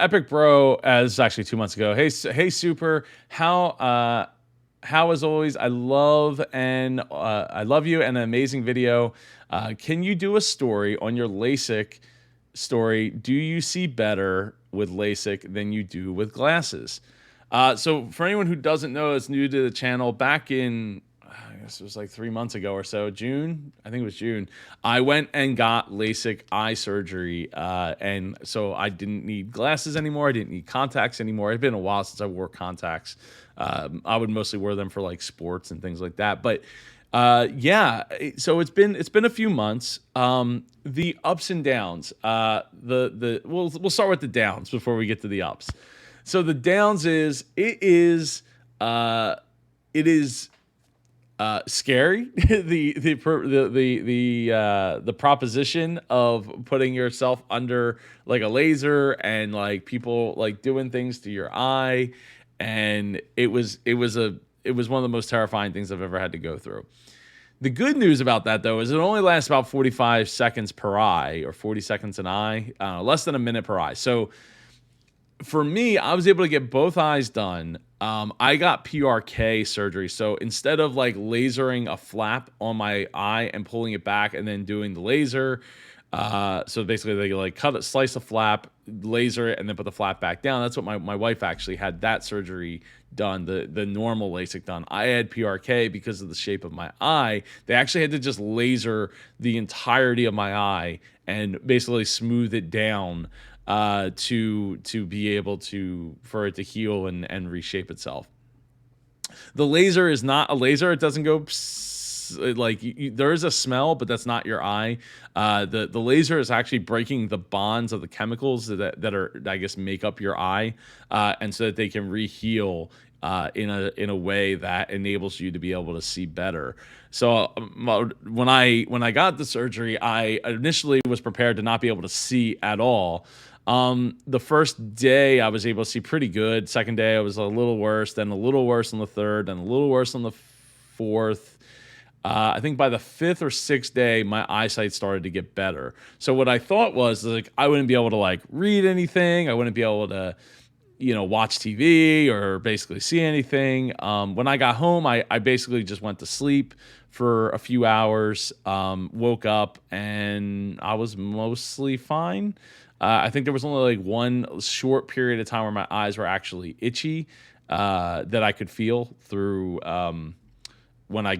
Epic Bro, as actually 2 months ago. Hey, hey, Super. How as always, I love you and an amazing video. Can you do a story on your LASIK story? Do you see better with LASIK than you do with glasses? So for anyone who doesn't know, it's new to the channel. Back in, I guess it was like 3 months ago or so, June, I think it was June, I went and got LASIK eye surgery. And so I didn't need glasses anymore. I didn't need contacts anymore. It's been a while since I wore contacts. I would mostly wear them for like sports and things like that. But yeah, so it's been a few months. The ups and downs. We'll start with the downs before we get to the ups. So the downs is it is scary. The proposition of putting yourself under like a laser and like people like doing things to your eye, and it was one of the most terrifying things I've ever had to go through. The good news about that, though, is it only lasts about 45 seconds per eye, or 40 seconds an eye, less than a minute per eye. So for me, I was able to get both eyes done. I got PRK surgery. So instead of like lasering a flap on my eye and pulling it back and then doing the laser, so basically they like cut it, slice a flap, laser it, and then put the flap back down. That's what my wife actually had that surgery done, the normal LASIK done. I had PRK because of the shape of my eye. They actually had to just laser the entirety of my eye and basically smooth it down to be able to for it to heal and reshape itself. The laser is not a laser. It doesn't go like there is a smell, but that's not your eye. The laser is actually breaking the bonds of the chemicals that are, I guess, make up your eye, and so that they can reheal in a way that enables you to be able to see better. So when I got the surgery, I initially was prepared to not be able to see at all. The first day I was able to see pretty good. Second day I was a little worse, then a little worse on the third, then a little worse on the fourth. I think by the fifth or sixth day, my eyesight started to get better. So what I thought was like I wouldn't be able to like read anything. I wouldn't be able to, watch TV or basically see anything. When I got home, I basically just went to sleep for a few hours, woke up, and I was mostly fine. I think there was only like one short period of time where my eyes were actually itchy, that I could feel through, when I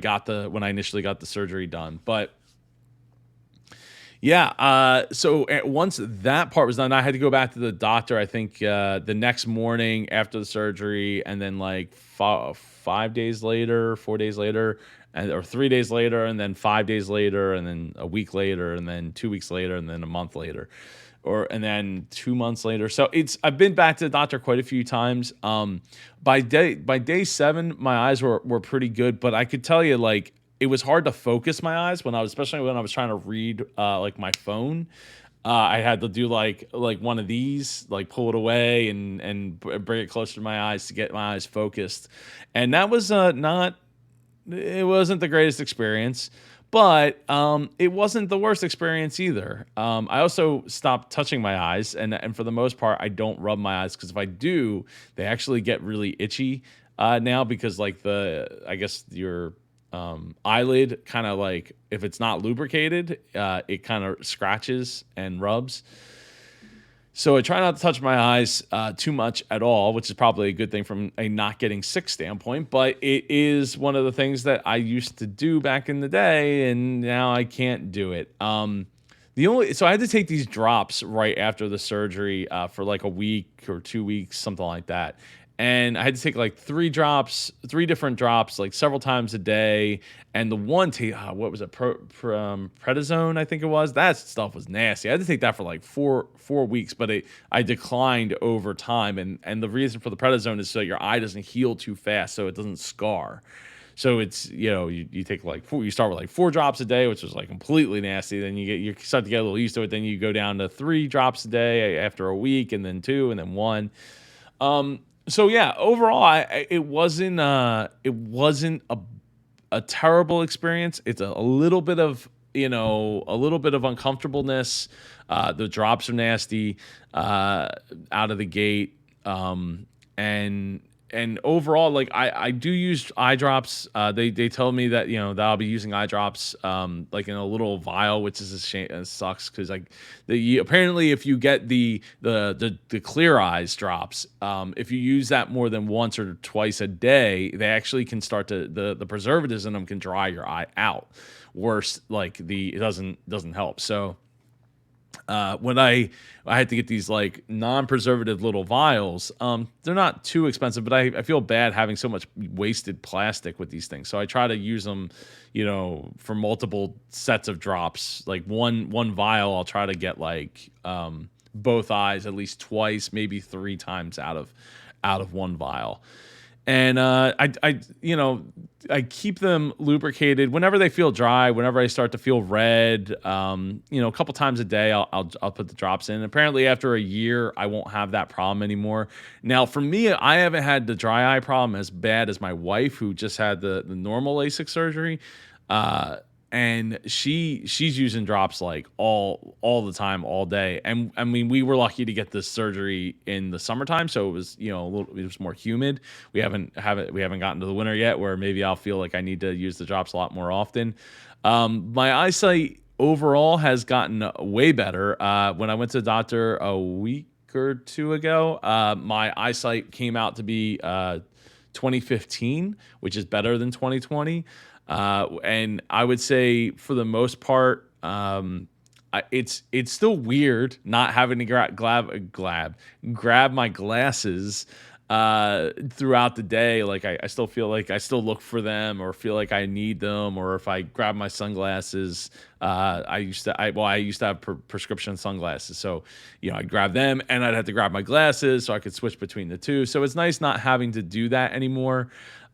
initially got the surgery done. But yeah, so once that part was done, I had to go back to the doctor. I think the next morning after the surgery, and then like 5 days later, 4 days later, or 3 days later, and then 5 days later, and then a week later, and then 2 weeks later, and then a month later, and then 2 months later. So I've been back to the doctor quite a few times. By day seven, my eyes were pretty good, but I could tell you like it was hard to focus my eyes especially when I was trying to read like my phone. I had to do like one of these, like pull it away and bring it closer to my eyes to get my eyes focused, and that was not it wasn't the greatest experience, but it wasn't the worst experience either. I also stopped touching my eyes, and for the most part, I don't rub my eyes because if I do, they actually get really itchy now because like I guess your eyelid kind of like if it's not lubricated, it kind of scratches and rubs. So I try not to touch my eyes too much at all, which is probably a good thing from a not getting sick standpoint. But it is one of the things that I used to do back in the day, and now I can't do it. So I had to take these drops right after the surgery for like a week or 2 weeks, something like that. And I had to take like three different drops, like several times a day. And the one, what was it, prednisone, I think it was. That stuff was nasty. I had to take that for like four weeks, but I declined over time. And the reason for the prednisone is so your eye doesn't heal too fast, so it doesn't scar. So it's you take like you start with like 4 drops a day, which was like completely nasty. Then you start to get a little used to it. Then you go down to 3 drops a day after a week, and then 2, and then 1. So yeah, overall, it wasn't a terrible experience. It's a little bit of a little bit of uncomfortableness. The drops are nasty out of the gate. And overall, like I do use eye drops. They tell me that that I'll be using eye drops like in a little vial, which is a shame. It sucks because like apparently if you get the clear eyes drops, if you use that more than once or twice a day, they actually can start to the preservatives in them can dry your eye out. Worse, like it doesn't help. So when I had to get these like non-preservative little vials. They're not too expensive, but I feel bad having so much wasted plastic with these things. So I try to use them, for multiple sets of drops. Like one vial, I'll try to get like both eyes at least twice, maybe three times out of one vial. And I keep them lubricated whenever they feel dry. Whenever I start to feel red, a couple times a day, I'll put the drops in. Apparently, after a year, I won't have that problem anymore. Now, for me, I haven't had the dry eye problem as bad as my wife, who just had the normal LASIK surgery. Uh, and she's using drops like all the time, all day. And I mean, we were lucky to get this surgery in the summertime, so it was it was more humid. We haven't gotten to the winter yet, where maybe I'll feel like I need to use the drops a lot more often. My eyesight overall has gotten way better. When I went to the doctor a week or two ago, my eyesight came out to be 2015, which is better than 2020. And I would say for the most part, it's still weird not having to grab my glasses throughout the day. Like I still feel like I still look for them or feel like I need them, or if I grab my sunglasses, I used to have prescription sunglasses, so I'd grab them and I'd have to grab my glasses so I could switch between the two. So it's nice not having to do that anymore.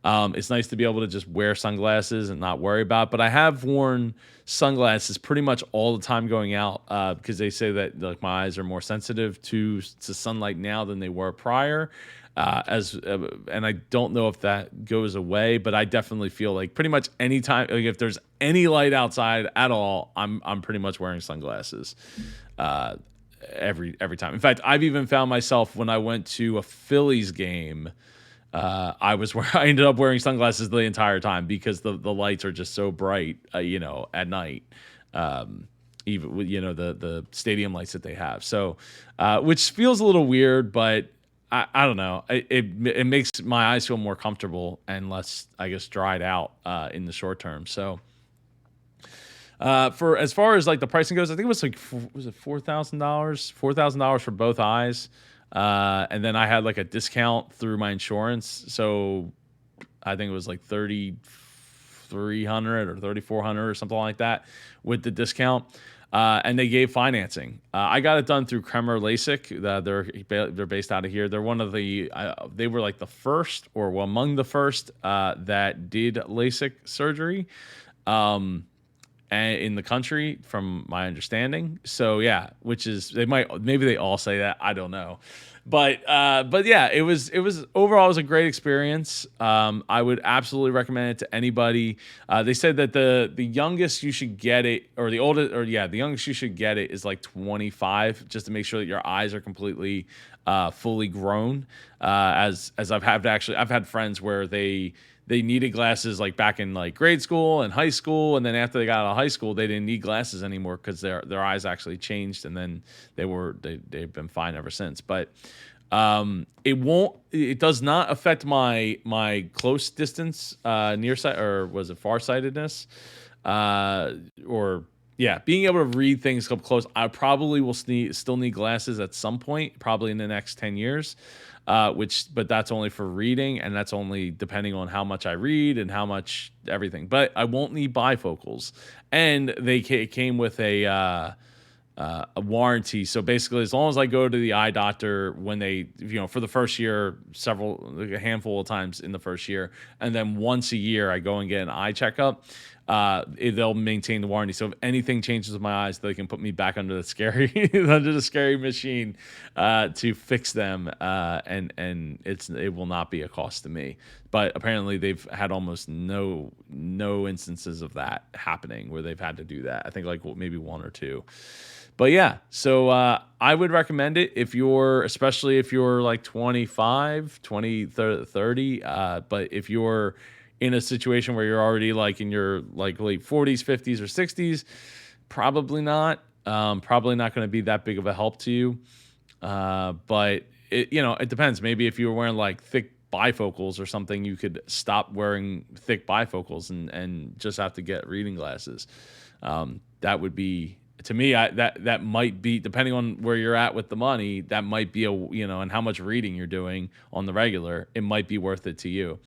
It's nice to be able to just wear sunglasses and not worry about it. But I have worn sunglasses pretty much all the time going out because they say that like my eyes are more sensitive to sunlight now than they were prior. And I don't know if that goes away, but I definitely feel like pretty much anytime, like if there's any light outside at all, I'm pretty much wearing sunglasses. Every time. In fact, I've even found myself when I went to a Phillies game. I ended up wearing sunglasses the entire time because the lights are just so bright, at night. Even with the stadium lights that they have. So, which feels a little weird, but I don't know. It makes my eyes feel more comfortable and less, I guess, dried out in the short term. So, for as far as like the pricing goes, I think it was like was it $4,000 for both eyes. And then I had like a discount through my insurance, so I think it was like 3,300 or 3,400 or something like that with the discount. And they gave financing. I got it done through Kremer LASIK. They're based out of here. They're one of the they were like the first, or well, among the first that did LASIK surgery. In the country, from my understanding. So yeah, which is maybe they all say that, I don't know, but yeah, it was overall it was a great experience. I would absolutely recommend it to anybody. They said that the youngest you should get it, or the oldest, or yeah, the youngest you should get it is like 25, just to make sure that your eyes are completely fully grown. As I've had friends where they needed glasses like back in like grade school and high school, and then after they got out of high school, they didn't need glasses anymore because their eyes actually changed, and then they've been fine ever since. But it does not affect my close distance nearsight, or was it farsightedness, or yeah, being able to read things up close. I probably will still need glasses at some point, probably in the next 10 years. But that's only for reading, and that's only depending on how much I read and how much everything. But I won't need bifocals, and it came with a warranty. So basically, as long as I go to the eye doctor when they, for the first year, a handful of times in the first year, and then once a year I go and get an eye checkup. they'll maintain the warranty. So if anything changes with my eyes, they can put me back under the scary under the scary machine to fix them, and it will not be a cost to me. But apparently, they've had almost no instances of that happening where they've had to do that. I think like maybe one or two. But yeah, so I would recommend it if you're, especially if you're like 25, 20, 30. But if you're in a situation where you're already like in your like late 40s, 50s, or 60s, probably not. Probably not going to be that big of a help to you. But it depends. Maybe if you were wearing like thick bifocals or something, you could stop wearing thick bifocals and just have to get reading glasses. That would be, to me, that might be, depending on where you're at with the money, that might be and how much reading you're doing on the regular, it might be worth it to you.